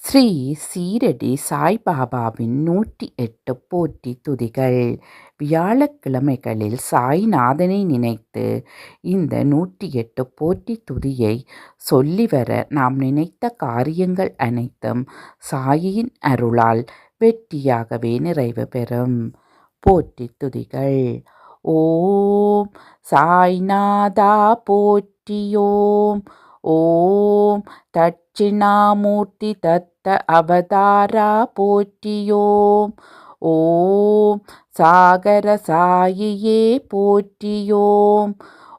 ஸ்ரீ சீரடி சாய்பாபாவின் 108 போற்றி துதிகள். வியாழக்கிழமைகளில் சாய்நாதனை நினைத்து இந்த 108 போற்றி துதியை சொல்லிவர நாம் நினைத்த காரியங்கள் அனைத்தும் சாயின் அருளால் வெற்றியாகவே நிறைவு பெறும். போற்றி துதிகள். ஓம் சாய்நாதா போற்றியோம். ஓம் தட்சிணாமூர்த்தி தத்த அவதாரா போற்றியோம். ஓம் சாகர சாயியே போற்றியோம்.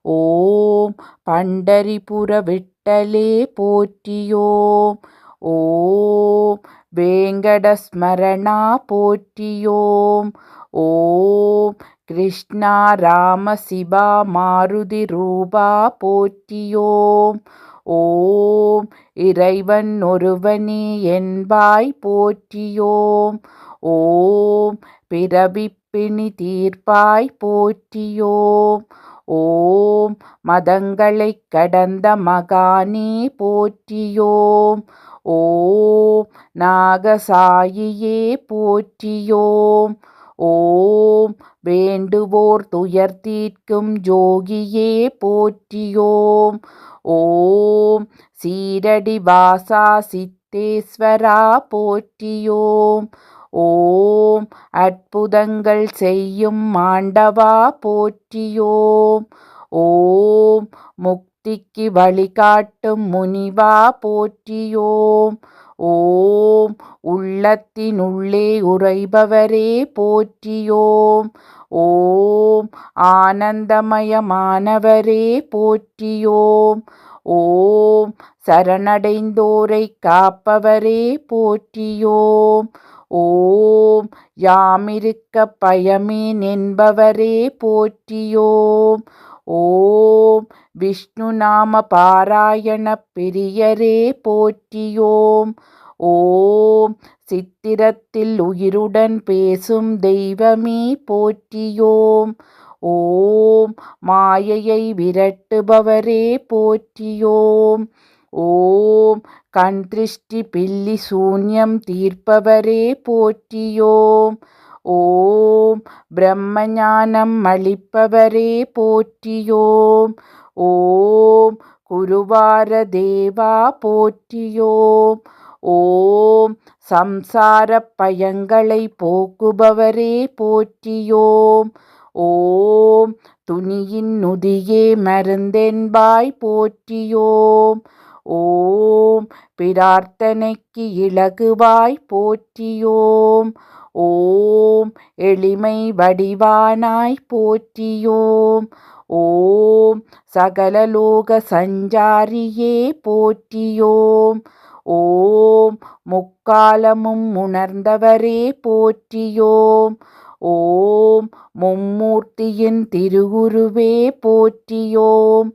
ஓம் பண்டரிபுர விட்டலே போற்றியோம். ஓம் வேங்கடஸ்மரணா போற்றியோம். ஓம் கிருஷ்ணா ராம சிவா மாருதி ரூபா போற்றியோம். ஓம் இறைவன் ஒருவனே என்பாய் போற்றியோம். ஓம் பிறவிப்பிணி தீர்ப்பாய் போற்றியோம். ஓம் மதங்களைக் கடந்த மகானே போற்றியோம். ஓம் நாகசாயியே போற்றியோம். ஓம் வேண்டுவோர் துயர் தீர்க்கும் ஜோகியே போற்றியோம். ஓம் சீரடி வாசா சித்தேஸ்வரா போற்றியோம். ஓம் அற்புதங்கள் செய்யும் ஆண்டவா போற்றியோம். ஓம் முக்திக்கு வழிகாட்டும் முனிவா போற்றியோம். ஓம் உள்ளத்தினுள்ளே உறைபவரே போற்றியோம். ஓம் ஆனந்தமயமானவரே போற்றியோம். ஓம் சரணடைந்தோரை காப்பவரே போற்றியோம். ஓம் யாமிருக்க பயமேன் என்பவரே போற்றியோம். ஓம் விஷ்ணு நாம பாராயண பிரியரே போற்றியோம். ஓம் சித்திரத்தில் உயிருடன் பேசும் தெய்வமே போற்றியோம். ஓம் மாயையை விரட்டுபவரே போற்றியோம். ஓம் கண் திருஷ்டி பில்லி சூன்யம் தீர்ப்பவரே போற்றியோம். ஓம் பிரம்மஞானம் அளிப்பவரே போற்றியோம். ஓம் குருவார தேவா போற்றியோம். ஓம் சம்சார பயங்களை போக்குபவரே போற்றியோம். ஓம் துணியின் நுதியே மருந்தென்பாய் போற்றியோம். ஓம் பிரார்த்தனைக்கு இலகுவாய் போற்றியோம். ஓம் எளிமை வடிவானாய் போற்றியோம். ஓம் சகலலோக சஞ்சாரியே போற்றியோம். ஓம் முக்காலமும் உணர்ந்தவரே போற்றியோம். ஓம் மும்மூர்த்தியின் திருவுருவே போற்றியோம்.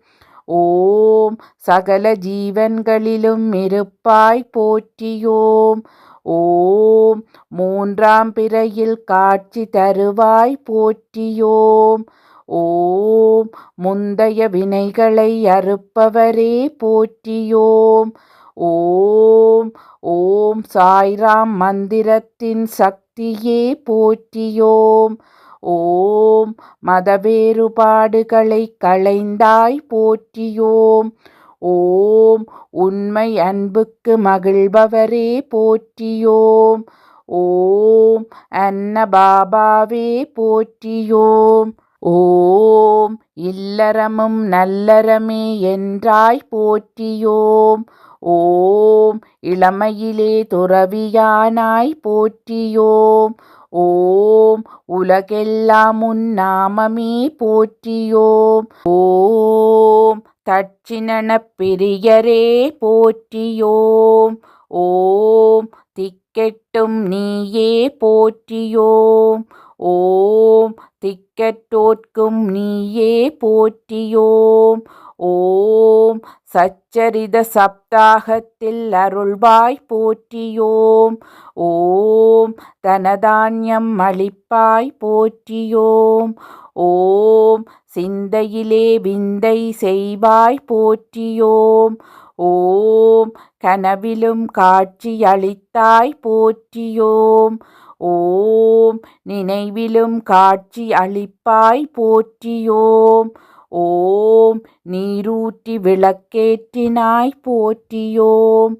ஓம் சகல ஜீவன்களிலும் இருப்பாய் போற்றியோம். ஓம் மூன்றாம் பிறையில் காட்சி தருவாய் போற்றியோம். ஓம் முந்தைய வினைகளை அறுப்பவரே போற்றியோம். ஓம் ஓம் சாய்ராம் மந்திரத்தின் சக்தியே போற்றியோம். ஓம் மத வேறுபாடுகளை களைந்தாய் போற்றியோம். ஓம் உண்மை அன்புக்கு மகிழ்பவரே போற்றியோம். ஓம் அன்னபாபாவே போற்றியோம். ஓம் இல்லறமும் நல்லறமே என்றாய் போற்றியோம். ஓம் இளமையிலே துறவியானாய் போற்றியோம். ஓம் உலகெல்லாம் உன் நாமமே போற்றியோம். ஓம் தட்சிணன பிரியரே போற்றியோம். ஓம் திக்கெட்டும் நீயே போற்றியோம். ஓம் திக்கற்றோர்க்கும் நீயே போற்றியோம். ஓம் சச்சரித சப்தாகத்தில் அருள்வாய் போற்றியோம். ஓம் தனதான்யம் அளிப்பாய் போற்றியோம். ஓம் சிந்தையிலே விந்தை செய்வாய் போற்றியோம். ஓம் கனவிலும் காட்சி அளித்தாய் போற்றியோம். ஓம் நினைவிலும் காட்சி அளிப்பாய் போற்றியோம். ஓம் நீரூற்றி விளக்கேற்றினாய் போற்றியோம்.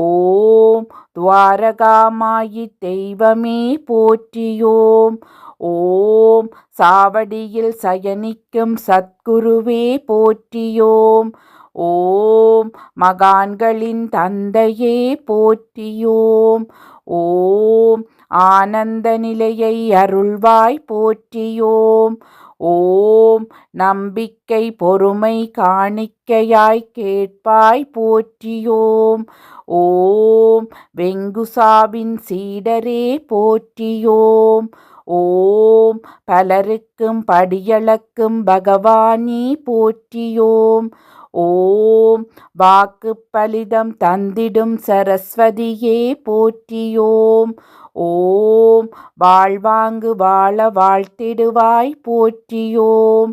ஓம் துவாரகாமாயி தெய்வமே போற்றியோம். ஓம் சாவடியில் சயனிக்கும் சத்குருவே போற்றியோம். ஓம் மகான்களின் தந்தையே போற்றியோம். ஓம் ஆனந்த நிலையை அருள்வாய் போற்றியோம். ஓம் நம்பிக்கை பொறுமை காணிக்கையாய் கேட்பாய் போற்றியோம். ஓம் வெங்குசாவின் சீடரே போற்றியோம். ஓம் பலருக்கும் படியளக்கும் பகவானே போற்றியோம். ஓம் வாக்கு பலிதம் தந்திடும் சரஸ்வதியே போற்றியோம். ஓம் வாழ்வாங்கு வாழ வாழ்த்திடுவாய் போற்றியோம்.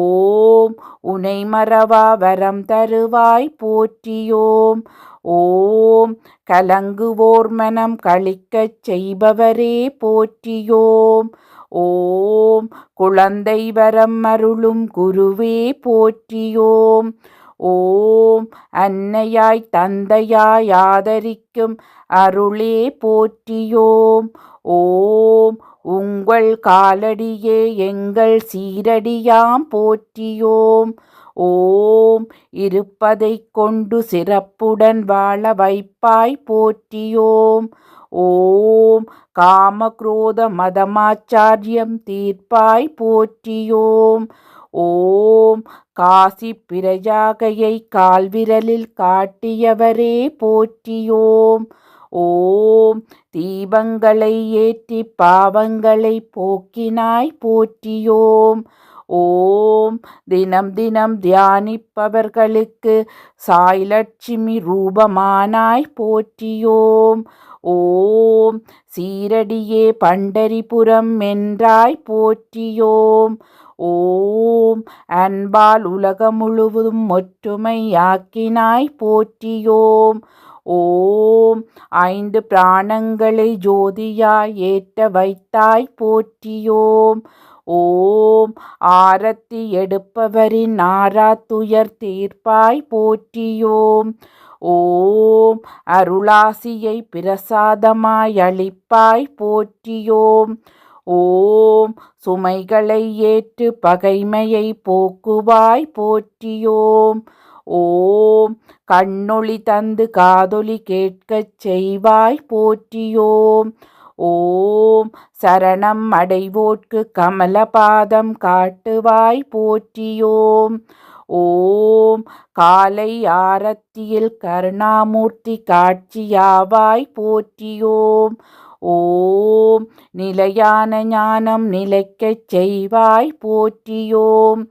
ஓம் உனை மறவா வரம் தருவாய் போற்றியோம். ஓம் கலங்குவோர் மனம் களிக்கச் செய்பவரே போற்றியோம். ஓம் குழந்தை வரம் அருளும் குருவே போற்றியோம். ஓம் அன்னையாய் தந்தையாய் ஆதரிக்கும் அருளே போற்றியோம். ஓம் உங்கள் காலடியே எங்கள் சீரடியாம் போற்றியோம். ஓம் இருப்பதைக் கொண்டு சிறப்புடன் வாழ வைப்பாய் போற்றியோம். ஓம் காமக்ரோத மதமாச்சாரியம் தீர்ப்பாய் போற்றியோம். ஓம் காசி பிரஜாகையை கால்விரலில் காட்டியவரே போற்றியோம். ஓம் தீபங்களை ஏற்றி பாவங்களை போக்கினாய் போற்றியோம். ஓம் தினம் தினம் தியானிப்பவர்களுக்கு சாய்லட்சுமி ரூபமானாய் போற்றியோம். ஓம் சீரடியே பண்டரிபுரம் என்றாய் போற்றியோம். ஓம் அன்பால் உலகம் முழுவதும் ஒற்றுமையாக்கினாய் போற்றியோம். ஓம் 5 பிராணங்களை ஜோதியாய் ஏற்ற வைத்தாய் போற்றியோம். ஓம் ஆரத்தி எடுப்பவரின் ஆராத்துயர் தீர்ப்பாய் போற்றியோம். ஓம் அருளாசியை பிரசாதமாய் அளிப்பாய் போற்றியோம். ஓம் சுமைகளை ஏற்று பகைமையை போக்குவாய் போற்றியோம். ஓம் கண்ணொளி தந்து காதொலி கேட்கச் செய்வாய் போற்றியோம். ஓம் சரணம் அடைவோர்க்கு கமலபாதம் காட்டுவாய் போற்றியோம். ஓம் காலை ஆரத்தியில் கருணாமூர்த்தி காட்சியாவாய் போற்றியோம். ஓம் நிலையான ஞானம் நிலைக்கச் செய்வாய் போற்றியோம்.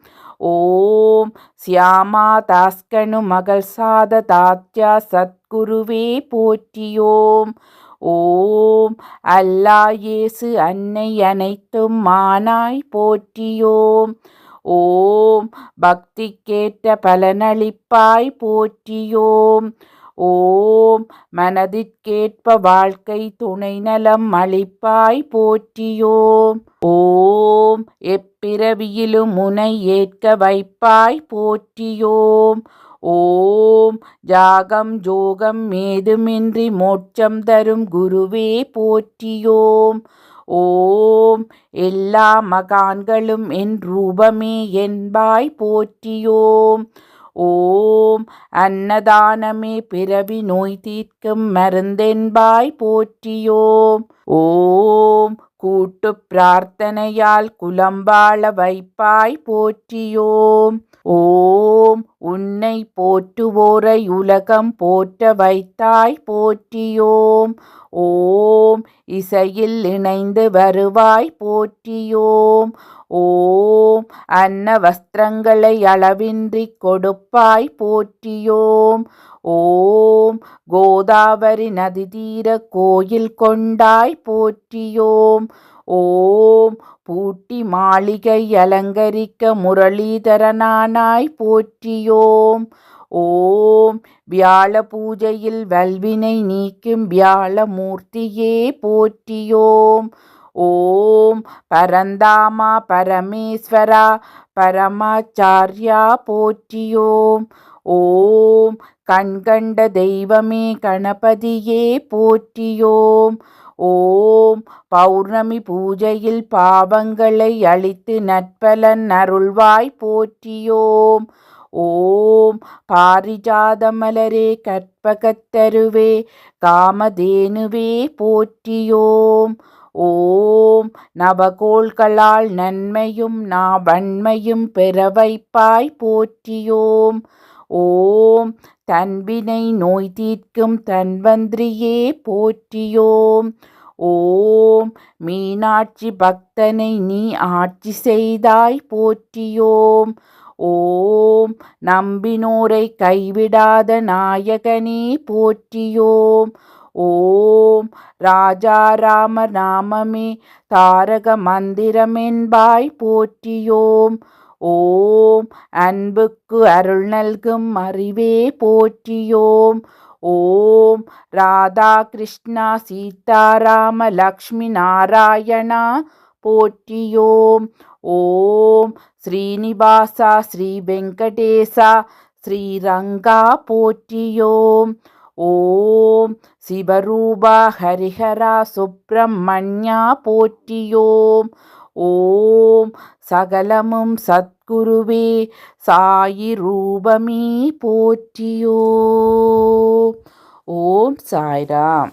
ஓம் சியாமா தாஸ்கனு மகள் சாத தாத்யா சத்குருவே போற்றியோம். ஓம் அல்லா இயேசு அன்னை அனைத்தும் மானாய் போற்றியோம். ஓம் பக்திக்கேற்ற பலனளிப்பாய் போற்றியோம். ஓம் மனதிற்கேற்ப வாழ்க்கை துணை நலம் அளிப்பாய் போற்றியோம். ஓம் எப்பிறவியிலும் உனை ஏற்க வைப்பாய் போற்றியோம். ஓம் ஜாகம் ஜோகம் ஏதுமின்றி மோட்சம் தரும் குருவே போற்றியோம். ஓம் எல்லா மகான்களும் என் ரூபமே என்பாய் போற்றியோம். ஓம் அன்னதானமே பிறவி நோய் தீர்க்கும் மருந்தென்பாய் போற்றியோம். ஓம் கூட்டு பிரார்த்தனையால் குலம் வாழ வைப்பாய் போற்றியோம். ஓம் உன்னை போற்றுவோரை உலகம் போற்ற வைத்தாய் போற்றியோம். ஓம் இசையில் இணைந்து வருவாய் போற்றியோம். ஓம் அன்ன வஸ்திரங்களை அளவின்றி கொடுப்பாய் போற்றியோம். ஓம் கோதாவரி நதி தீர கோயில் கொண்டாய் போற்றியோம். ஓம் பூட்டி மாளிகை அலங்கரிக்க முரளிதரனானாய் போற்றியோம். ஓம் வியாழ பூஜையில் வல்வினை நீக்கும் வியாழமூர்த்தியே போற்றியோம். ஓம் பரந்தாமா பரமேஸ்வரா பரமாச்சார்யா போற்றியோம். ஓம் கண்கண்ட தெய்வமே கணபதியே போற்றியோம். ஓம் பௌர்ணமி பூஜையில் பாவங்களை அழித்து நற்பலன் அருள்வாய் போற்றியோம். ஓம் பாரிஜாத மலரே கற்பகத்தருவே காமதேனுவே போற்றியோம். ஓம் நவகோள்களால் நன்மையும் நாவன்மையும் பெற வைப்பாய் போற்றியோம். ஓம் தன்வினை நோய் தீர்க்கும் தன்வந்திரியே போற்றியோம். ஓம் மீனாட்சி பக்தனை நீ ஆட்சி செய்தாய் போற்றியோம். ஓம் நம்பினோரை கைவிடாத நாயகனே போற்றியோம். ஓம் ராஜாராம நாமமே தாரக மந்திரமென்பாய் போற்றியோம். ஓம் அன்புக்கு அருள் நல்கும் அறிவே போற்றியோம். ஓம் ராதா கிருஷ்ணா சீதாராம லக்ஷ்மி நாராயணா போற்றியோம். ஓம் ஸ்ரீனிவாசா ஸ்ரீ வெங்கடேசா ஸ்ரீரங்கா போற்றியோம். ஓம் சிவரூபா ஹரிஹரா சுப்பிரமணியா போற்றியோம். ஓம் சகலமும் சத்குருவே சாயி ரூபமே போற்றியோம். ஓம் சாய்ராம்.